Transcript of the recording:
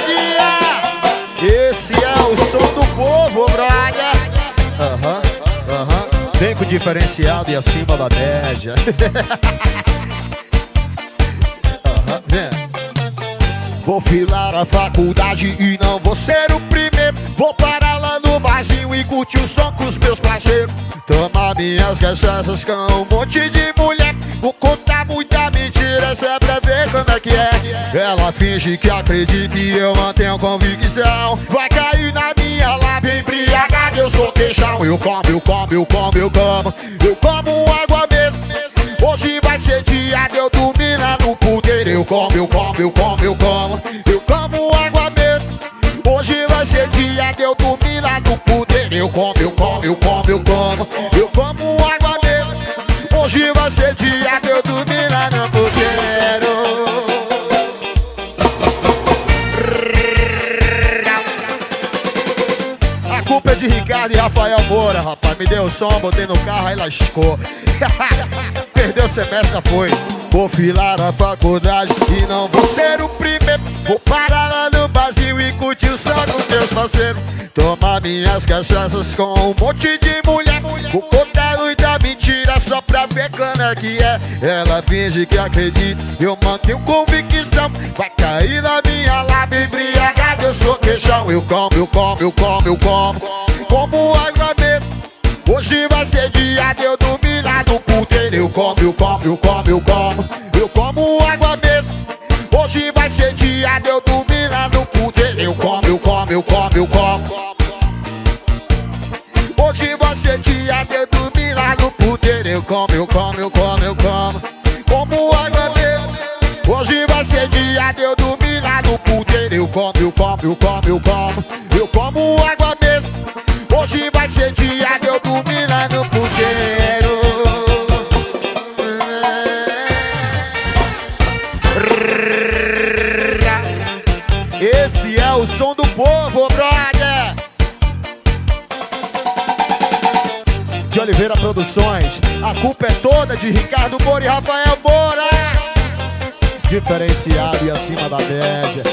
dia. Esse é o som do povo, brother. Vem com diferenciado e acima da média. Vem. Vou filar a faculdade e não vou ser o primeiro. Vou parar lá no barzinho e curtir o som com os meus parceiros. Tomar minhas cachaças com um monte de mulher. Vou contar muita mentira só pra ver como é que é. Ela finge que acredita e eu mantenho convicção. Vai cair na minha lábia embriagada, eu sou queixão. Eu como água mesmo. Hoje vai ser dia de eu dormir lá no puteiro. Eu como água mesmo. Hoje vai ser dia de eu dormir lá no puteiro. Eu como água mesmo. Hoje vai ser dia de eu dormir lá no puteiro. A culpa é de Ricardo e Rafael Moura, rapaz. Me deu o som, botei no carro, aí lascou. Perdeu o semestre, já foi. Vou filar a faculdade e não vou ser o primeiro. Vou parar lá no barzinho e curtir o som com meus parceiros. Tomar minhas cachaças com um monte de mulher. Vou contar muita mentira só pra ver como é que é. Ela finge que acredita, eu mantenho convicção. Vai cair na minha lábia embriagada, eu sou queixão. Eu como água mesmo. Hoje vai ser dia de eu dormir lá no puteiro. Eu como água mesmo. Hoje vai ser dia de eu dormir lá no puteiro. Eu como. Hoje vai ser dia de eu dormir lá no puteiro. Eu como água mesmo. Hoje vai ser dia de eu dormir lá no puteiro. Eu como água mesmo. Hoje vai ser dia de eu dormir lá no puteiro. Esse é o som do povo, brother. De Oliveira Produções. A culpa é toda de Ricardo Moura e Rafael Moura. Diferenciado e acima da média.